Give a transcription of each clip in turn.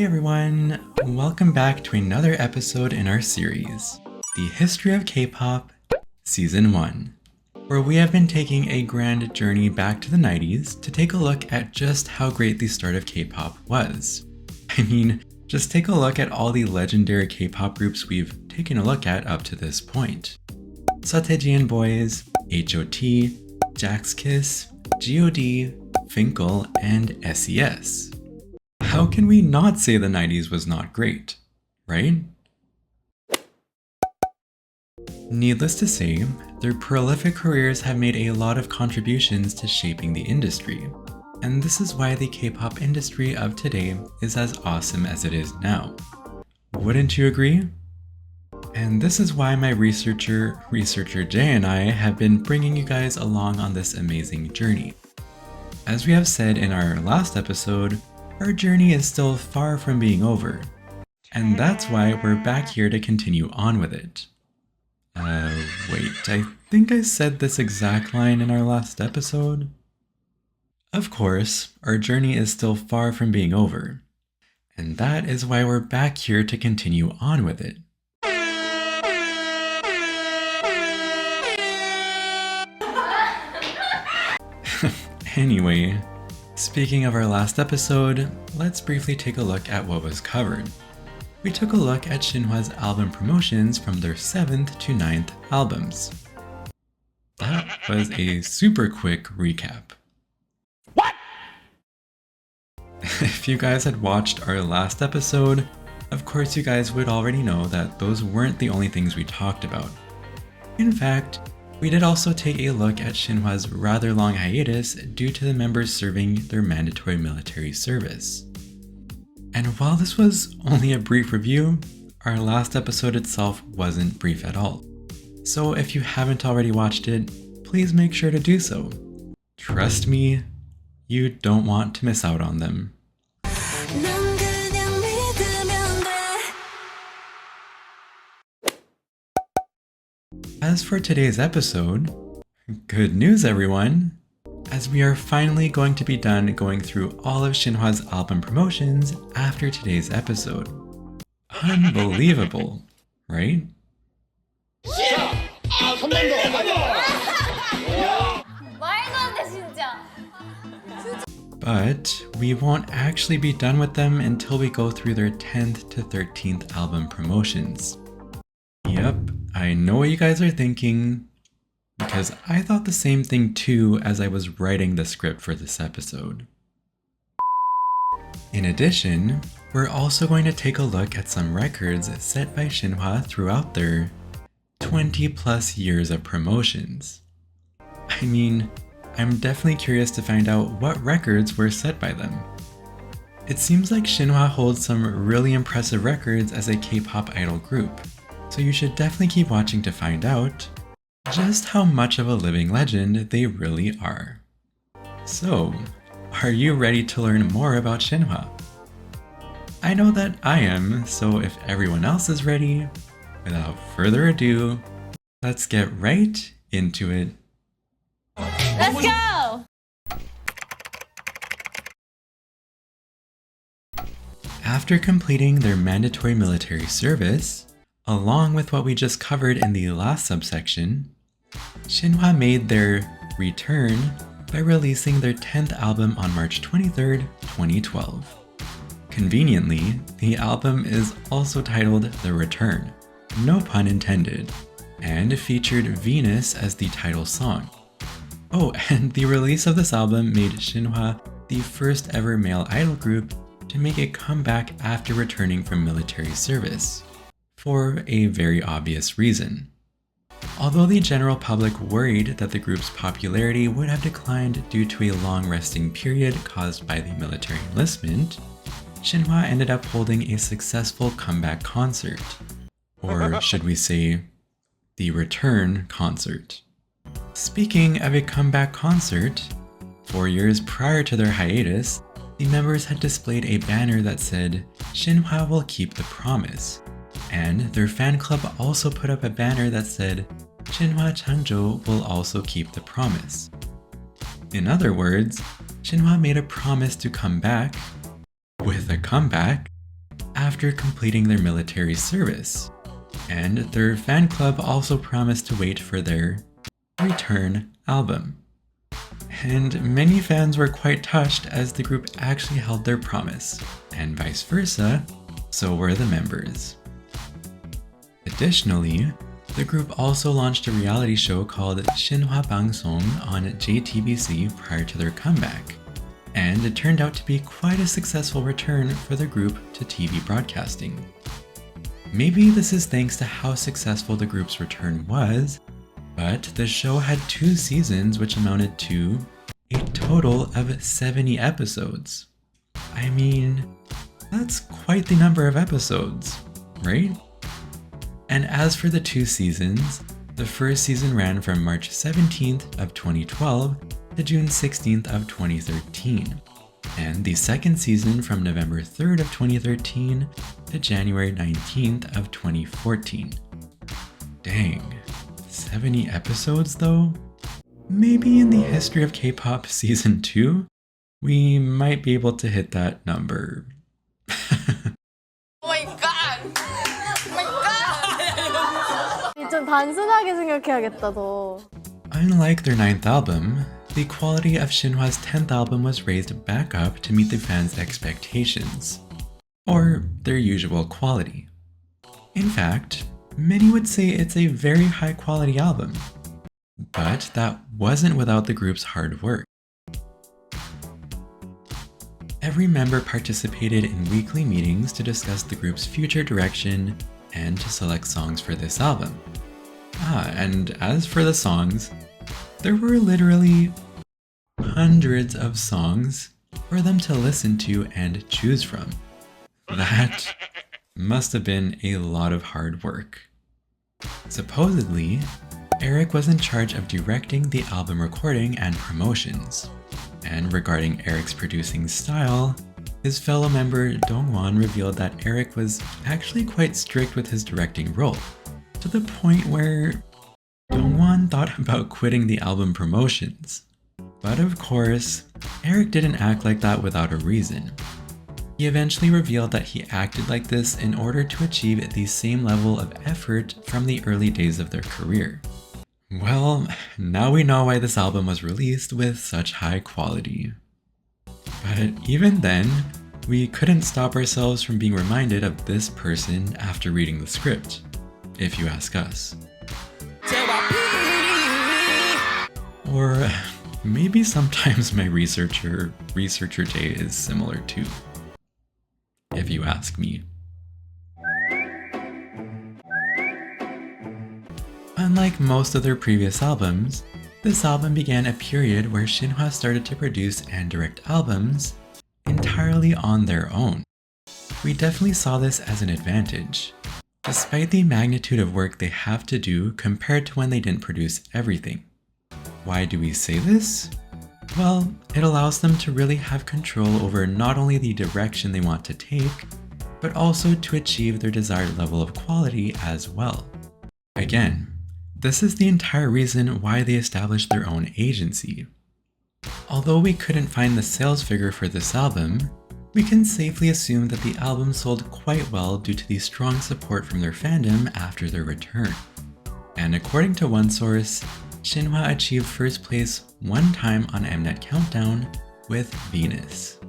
Hey everyone, welcome back to another episode in our series, The History of K-Pop, Season 1, where we have been taking a grand journey back to the 90s to take a look at just how great the start of K-Pop was. I mean, just take a look at all the legendary K-Pop groups we've taken a look at up to this point. Seo Boys, H.O.T, Jack's Kiss, g.o.d, Fin.K.L, and S.E.S. How can we not say the 90s was not great, right? Needless to say, their prolific careers have made a lot of contributions to shaping the industry, and this is why the K-pop industry of today is as awesome as it is now. Wouldn't you agree? And this is why my researcher Jay and I have been bringing you guys along on this amazing journey. As we have said in our last episode, our journey is still far from being over, and that's why we're back here to continue on with it. Wait, I think I said this exact line in our last episode? Of course, our journey is still far from being over, and that is why we're back here to continue on with it. Anyway, speaking of our last episode, let's briefly take a look at what was covered. We took a look at Shinhwa's album promotions from their 7th to 9th albums. That was a super quick recap. What? If you guys had watched our last episode, of course you guys would already know that those weren't the only things we talked about. In fact, we did also take a look at Shinhwa's rather long hiatus due to the members serving their mandatory military service. And while this was only a brief review, our last episode itself wasn't brief at all. So if you haven't already watched it, please make sure to do so. Trust me, you don't want to miss out on them. As for today's episode, good news everyone, as we are finally going to be done going through all of Shinhwa's album promotions after today's episode. Unbelievable, right? But we won't actually be done with them until we go through their 10th to 13th album promotions. Yep, I know what you guys are thinking, because I thought the same thing too as I was writing the script for this episode. In addition, we're also going to take a look at some records set by Shinhwa throughout their 20 plus years of promotions. I mean, I'm definitely curious to find out what records were set by them. It seems like Shinhwa holds some really impressive records as a K-pop idol group, so you should definitely keep watching to find out just how much of a living legend they really are. So, are you ready to learn more about Shinhwa? I know that I am, so if everyone else is ready, without further ado, let's get right into it. Let's go! After completing their mandatory military service, along with what we just covered in the last subsection, Shinhwa made their return by releasing their 10th album on March 23rd, 2012. Conveniently, the album is also titled The Return, no pun intended, and featured Venus as the title song. Oh, and the release of this album made Shinhwa the first ever male idol group to make a comeback after returning from military service, for a very obvious reason. Although the general public worried that the group's popularity would have declined due to a long resting period caused by the military enlistment, Shinhwa ended up holding a successful comeback concert, or should we say, the return concert. Speaking of a comeback concert, 4 years prior to their hiatus, the members had displayed a banner that said, "Shinhwa will keep the promise," and their fan club also put up a banner that said, "Shinhwa Changjo will also keep the promise." In other words, Shinhwa made a promise to come back with a comeback after completing their military service, and their fan club also promised to wait for their return album. And many fans were quite touched as the group actually held their promise, and vice versa, so were the members. Additionally, the group also launched a reality show called Shinhwa Bangsong on JTBC prior to their comeback, and it turned out to be quite a successful return for the group to TV broadcasting. Maybe this is thanks to how successful the group's return was, but the show had 2 seasons which amounted to a total of 70 episodes. I mean, that's quite the number of episodes, right? And as for the 2 seasons, the first season ran from March 17th of 2012 to June 16th of 2013, and the second season from November 3rd of 2013 to January 19th of 2014. Dang, 70 episodes though? Maybe in the history of K-pop season 2, we might be able to hit that number. Oh my god! Oh my god! 좀 단순하게 생각해야겠다, 너. Unlike their 9th album, the quality of Shinhwa's 10th album was raised back up to meet the fans' expectations, or their usual quality. In fact, many would say it's a very high quality album, but that wasn't without the group's hard work. Every member participated in weekly meetings to discuss the group's future direction and to select songs for this album. And as for the songs, there were literally hundreds of songs for them to listen to and choose from. That must have been a lot of hard work. Supposedly, Eric was in charge of directing the album recording and promotions. And regarding Eric's producing style, his fellow member Dongwon revealed that Eric was actually quite strict with his directing role, to the point where Dongwon thought about quitting the album promotions. But of course, Eric didn't act like that without a reason. He eventually revealed that he acted like this in order to achieve the same level of effort from the early days of their career. Well, now we know why this album was released with such high quality. But even then, we couldn't stop ourselves from being reminded of this person after reading the script, if you ask us. Or maybe sometimes my researcher Jay is similar too, if you ask me. Unlike most of their previous albums, this album began a period where Shinhwa started to produce and direct albums entirely on their own. We definitely saw this as an advantage, despite the magnitude of work they have to do compared to when they didn't produce everything. Why do we say this? Well, it allows them to really have control over not only the direction they want to take, but also to achieve their desired level of quality as well. Again, this is the entire reason why they established their own agency. Although we couldn't find the sales figure for this album, we can safely assume that the album sold quite well due to the strong support from their fandom after their return. And according to one source, Shinhwa achieved first place one time on Mnet Countdown with Venus.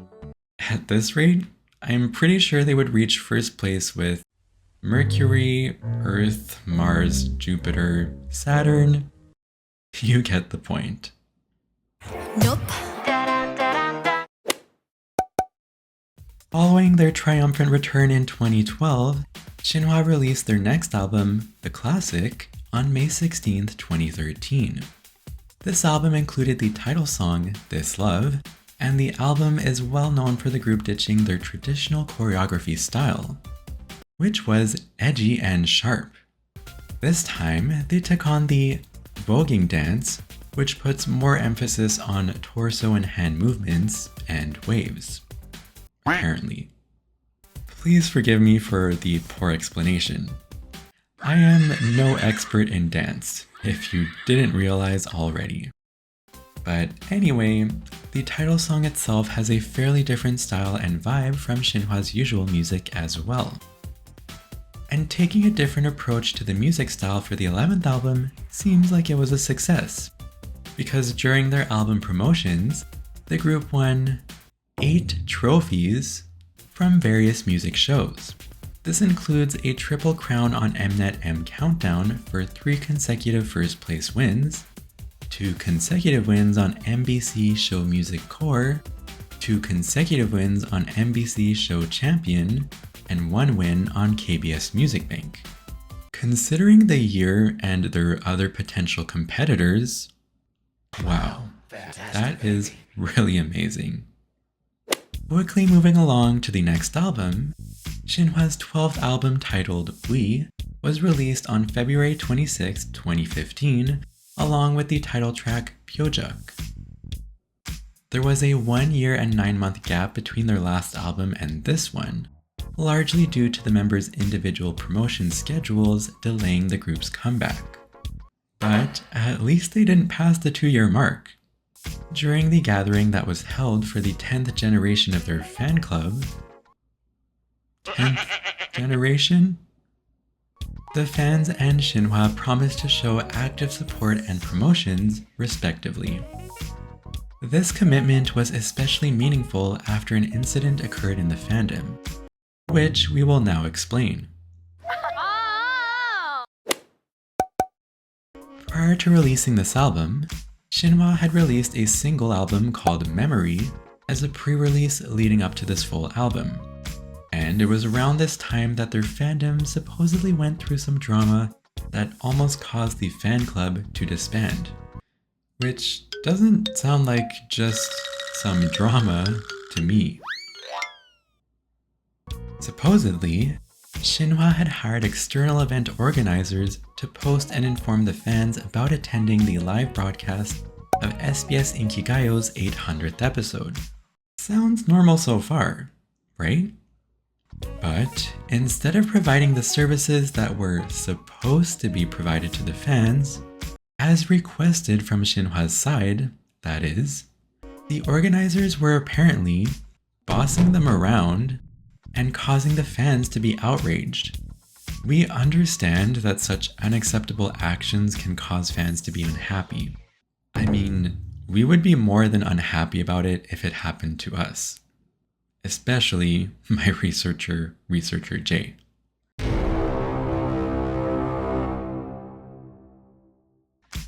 At this rate, I'm pretty sure they would reach first place with Mercury, Earth, Mars, Jupiter, Saturn. You get the point. Nope. Following their triumphant return in 2012, Shinhwa released their next album, The Classic, on May 16, 2013. This album included the title song, This Love, and the album is well known for the group ditching their traditional choreography style, which was edgy and sharp. This time, they took on the voguing dance, which puts more emphasis on torso and hand movements and waves. Apparently. Please forgive me for the poor explanation. I am no expert in dance, if you didn't realize already. But anyway, the title song itself has a fairly different style and vibe from Shinhwa's usual music as well. And taking a different approach to the music style for the 11th album seems like it was a success, because during their album promotions, the group won 8 trophies from various music shows. This includes a triple crown on Mnet M Countdown for 3 consecutive first place wins, 2 consecutive wins on MBC Show Music Core, 2 consecutive wins on MBC Show Champion, and 1 win on KBS Music Bank. Considering the year and their other potential competitors, wow, that is really amazing. Quickly moving along to the next album, Shinhwa's 12th album titled We was released on February 26, 2015, along with the title track Pyojuk. There was a 1 year and 9-month gap between their last album and this one, largely due to the members' individual promotion schedules delaying the group's comeback. But at least they didn't pass the 2-year mark. During the gathering that was held for the 10th generation of their fan club, 10th generation? The fans and Shinhwa promised to show active support and promotions, respectively. This commitment was especially meaningful after an incident occurred in the fandom, which we will now explain. Prior to releasing this album, Shinhwa had released a single album called Memory as a pre-release leading up to this full album. And it was around this time that their fandom supposedly went through some drama that almost caused the fan club to disband. Which doesn't sound like just some drama to me. Supposedly, Shinhwa had hired external event organizers to post and inform the fans about attending the live broadcast of S.E.S. Inkigayo's 800th episode. Sounds normal so far, right? But instead of providing the services that were supposed to be provided to the fans, as requested from Shinhwa's side, that is, the organizers were apparently bossing them around and causing the fans to be outraged. We understand that such unacceptable actions can cause fans to be unhappy. I mean, we would be more than unhappy about it if it happened to us. Especially my researcher J.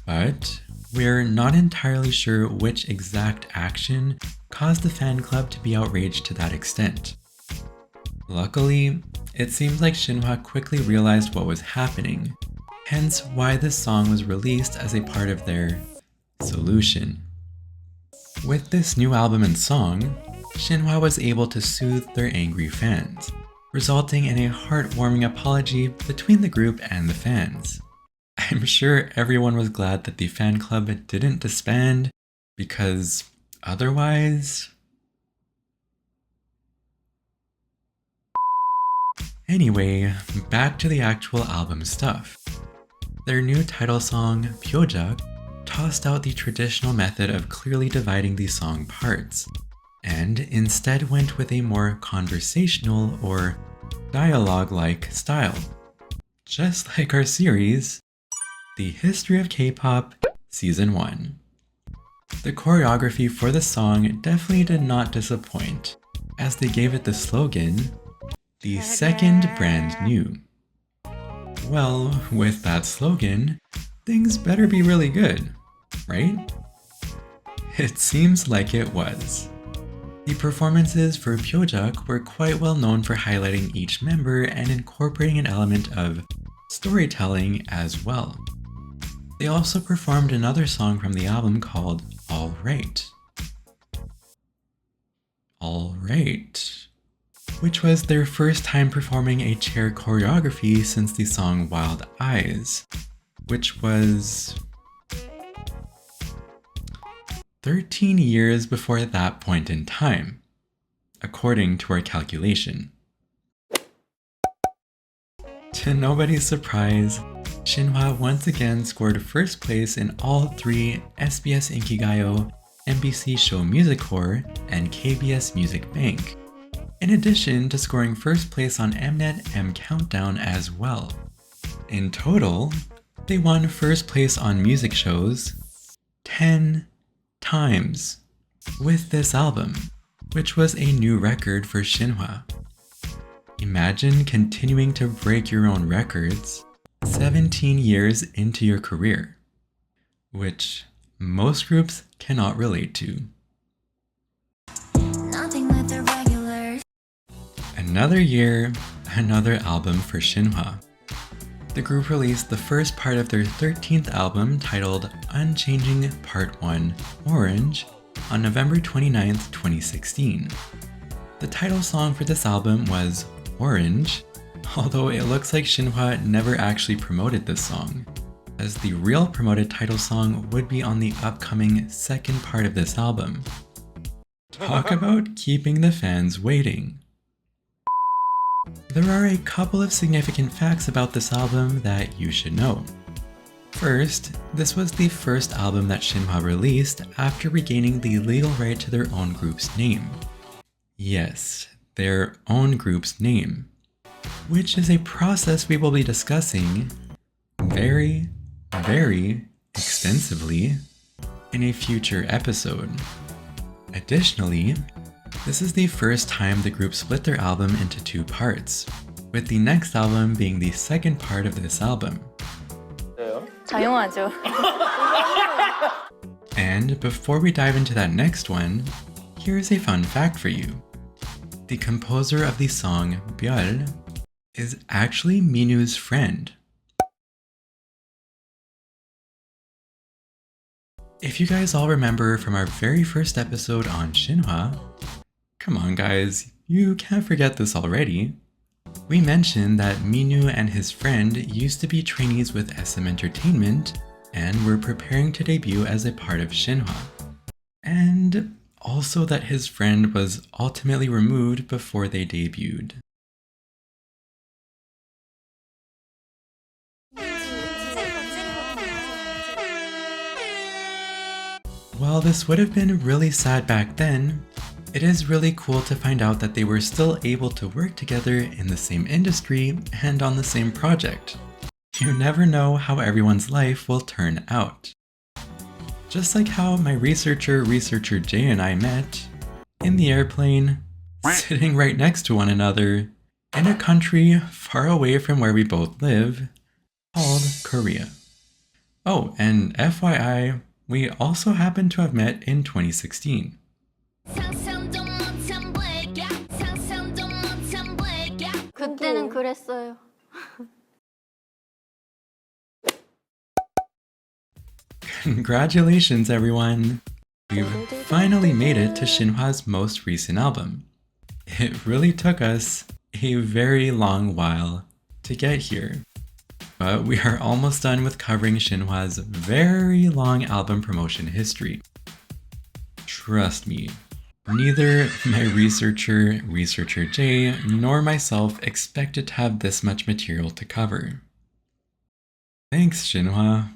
But we're not entirely sure which exact action caused the fan club to be outraged to that extent. Luckily, it seems like Shinhwa quickly realized what was happening, hence why this song was released as a part of their solution. With this new album and song, Shinhwa was able to soothe their angry fans, resulting in a heartwarming apology between the group and the fans. I'm sure everyone was glad that the fan club didn't disband, because otherwise... Anyway, back to the actual album stuff. Their new title song, Pyojuk, tossed out the traditional method of clearly dividing the song parts, and instead went with a more conversational or dialogue-like style. Just like our series, The History of K-Pop Season 1. The choreography for the song definitely did not disappoint, as they gave it the slogan, "The second brand new." Well, with that slogan, things better be really good, right? It seems like it was. The performances for Pyojuk were quite well known for highlighting each member and incorporating an element of storytelling as well. They also performed another song from the album called All Right. All Right, which was their first time performing a chair choreography since the song Wild Eyes, which was 13 years before that point in time, according to our calculation. To nobody's surprise, Shinhwa once again scored first place in all three SBS Inkigayo, MBC Show Music Core, and KBS Music Bank, in addition to scoring first place on Mnet M Countdown as well. In total, they won first place on music shows 10 times with this album, which was a new record for Shinhwa. Imagine continuing to break your own records 17 years into your career, which most groups cannot relate to. Another year, another album for Shinhwa. The group released the first part of their 13th album titled Unchanging Part 1 Orange on November 29, 2016. The title song for this album was Orange, although it looks like Shinhwa never actually promoted this song, as the real promoted title song would be on the upcoming second part of this album. Talk about keeping the fans waiting. There are a couple of significant facts about this album that you should know. First, this was the first album that Shinhwa released after regaining the legal right to their own group's name. Yes, their own group's name, which is a process we will be discussing very, very extensively in a future episode. Additionally, this is the first time the group split their album into two parts, with the next album being the second part of this album. 자용하죠. And before we dive into that next one, here's a fun fact for you. The composer of the song 별 is actually Minu's friend. If you guys all remember from our very first episode on Shinhwa, come on guys, you can't forget this already. We mentioned that Minu and his friend used to be trainees with SM Entertainment and were preparing to debut as a part of Shinhwa. And also that his friend was ultimately removed before they debuted. While this would have been really sad back then, it is really cool to find out that they were still able to work together in the same industry and on the same project. You never know how everyone's life will turn out. Just like how my researcher Jay and I met in the airplane, sitting right next to one another in a country far away from where we both live, called Korea. Oh, and FYI, we also happened to have met in 2016. 그때는 그랬어요. Congratulations everyone! We've finally made it to Shinhwa's most recent album. It really took us a very long while to get here. But we are almost done with covering Shinhwa's very long album promotion history. Trust me, neither my researcher Jay, nor myself expected to have this much material to cover. Thanks, Shinhwa.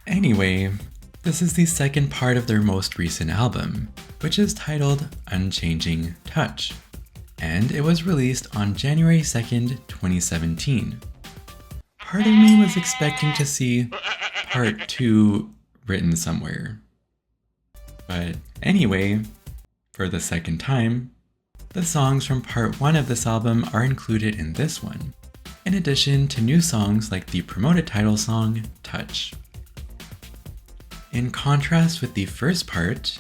Anyway, this is the second part of their most recent album, which is titled Unchanging Touch, and it was released on January 2nd, 2017. Part of me was expecting to see part 2 written somewhere. But anyway, for the second time, the songs from part 1 of this album are included in this one, in addition to new songs like the promoted title song, Touch. In contrast with the first part,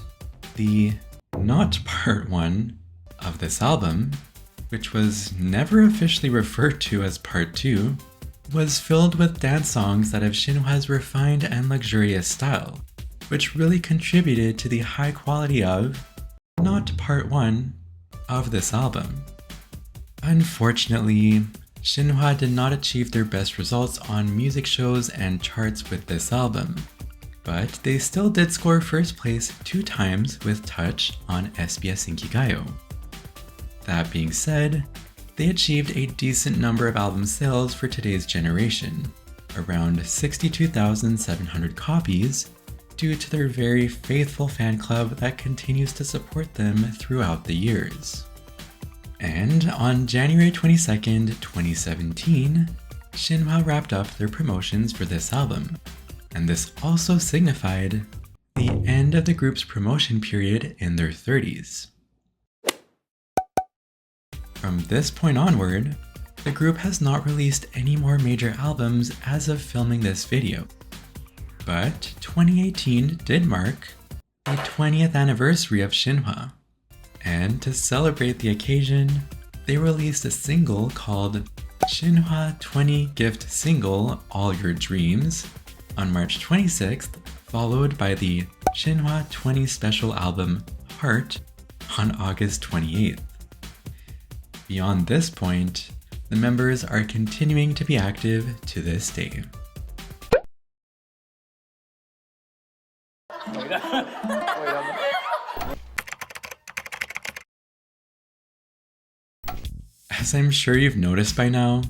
the not part 1 of this album, which was never officially referred to as part 2, was filled with dance songs that have Shinhwa's refined and luxurious style, which really contributed to the high quality of not part 1 of this album. Unfortunately, Shinhwa did not achieve their best results on music shows and charts with this album, but they still did score first place 2 times with Touch on SBS Inkigayo. That being said, they achieved a decent number of album sales for today's generation, around 62,700 copies, due to their very faithful fan club that continues to support them throughout the years. And on January 22nd, 2017, Shinhwa wrapped up their promotions for this album, and this also signified the end of the group's promotion period in their 30s. From this point onward, the group has not released any more major albums as of filming this video, but 2018 did mark the 20th anniversary of Shinhwa, and to celebrate the occasion, they released a single called Shinhwa 20 Gift Single All Your Dreams on March 26th, followed by the Shinhwa 20 special album Heart on August 28th. Beyond this point, the members are continuing to be active to this day. As I'm sure you've noticed by now,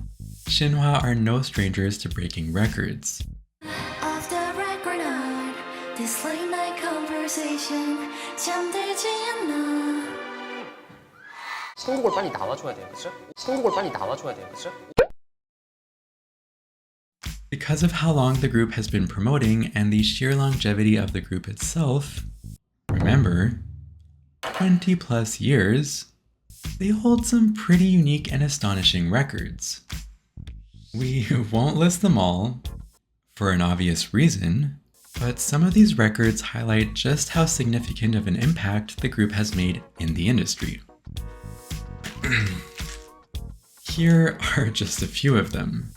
Shinhwa are no strangers to breaking records. Off the record art, this late night conversation 잠들지 않아. 선곡을 빨리 나와줘야 돼요, 그쵸? 선곡을 빨리 나와줘야 돼요, 그쵸? Because of how long the group has been promoting and the sheer longevity of the group itself, remember, 20 plus years, they hold some pretty unique and astonishing records. We won't list them all, for an obvious reason, but some of these records highlight just how significant of an impact the group has made in the industry. Here are just a few of them.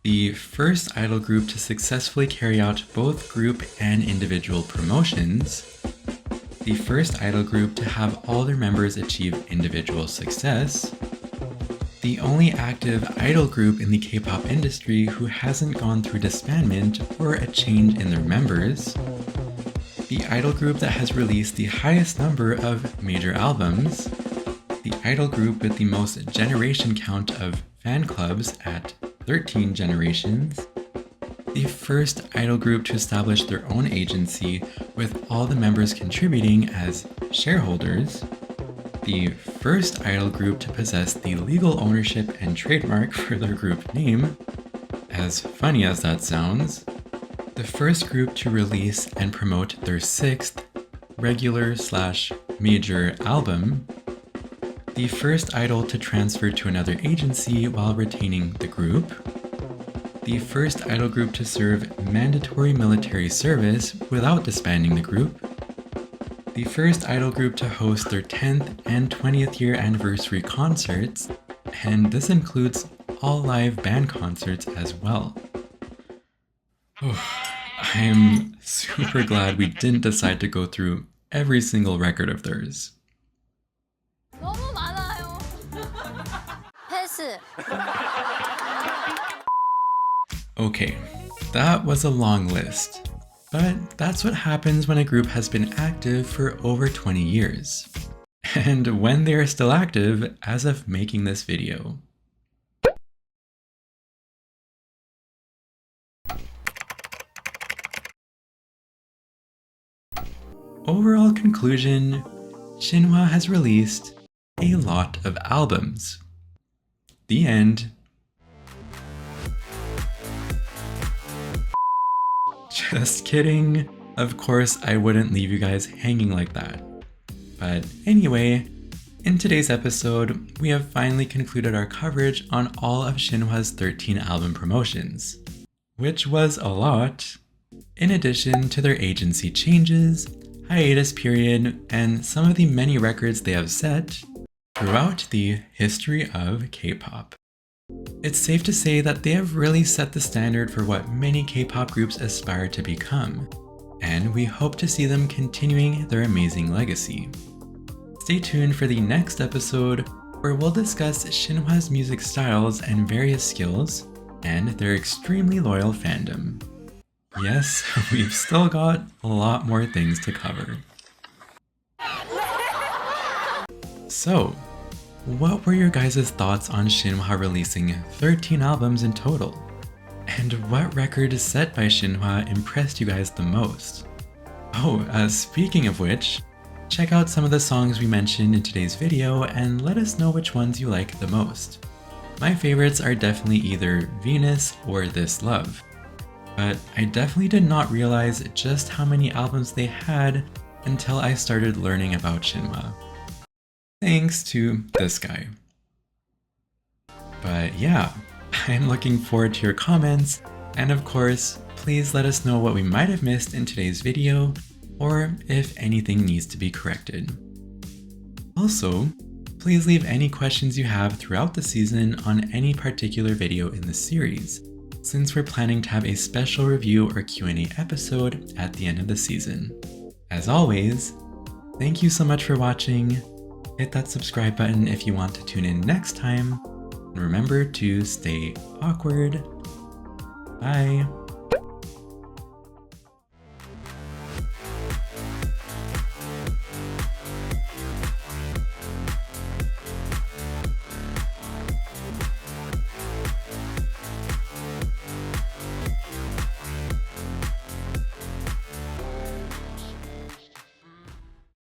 The first idol group to successfully carry out both group and individual promotions. The first idol group to have all their members achieve individual success. The only active idol group in the K-pop industry who hasn't gone through disbandment or a change in their members. The idol group that has released the highest number of major albums. The idol group with the most generation count of fan clubs at 13 generations. The first idol group to establish their own agency with all the members contributing as shareholders. The first idol group to possess the legal ownership and trademark for their group name. As funny as that sounds. The first group to release and promote their sixth regular/major album. The first idol to transfer to another agency while retaining the group. The first idol group to serve mandatory military service without disbanding the group. The first idol group to host their 10th and 20th year anniversary concerts, and this includes all live band concerts as well. I'm super glad we didn't decide to go through every single record of theirs. 너무 많아요. 패스. Okay, that was a long list, but that's what happens when a group has been active for over 20 years, and when they are still active as of making this video. Overall conclusion, Shinhwa has released a lot of albums. The end. Just kidding. Of course, I wouldn't leave you guys hanging like that. But anyway, in today's episode, we have finally concluded our coverage on all of Shinhwa's 13 album promotions, which was a lot, in addition to their agency changes, hiatus period, and some of the many records they have set throughout the history of K-pop. It's safe to say that they have really set the standard for what many K-pop groups aspire to become, and we hope to see them continuing their amazing legacy. Stay tuned for the next episode where we'll discuss Shinhwa's music styles and various skills, and their extremely loyal fandom. Yes, we've still got a lot more things to cover. So, what were your guys' thoughts on Shinhwa releasing 13 albums in total? And what record set by Shinhwa impressed you guys the most? Oh, speaking of which, check out some of the songs we mentioned in today's video and let us know which ones you like the most. My favorites are definitely either Venus or This Love, but I definitely did not realize just how many albums they had until I started learning about Shinhwa. Thanks to this guy. But yeah, I'm looking forward to your comments, and of course, please let us know what we might have missed in today's video, or if anything needs to be corrected. Also, please leave any questions you have throughout the season on any particular video in the series, since we're planning to have a special review or Q&A episode at the end of the season. As always, thank you so much for watching. Hit that subscribe button if you want to tune in next time. And remember to stay awkward. Bye.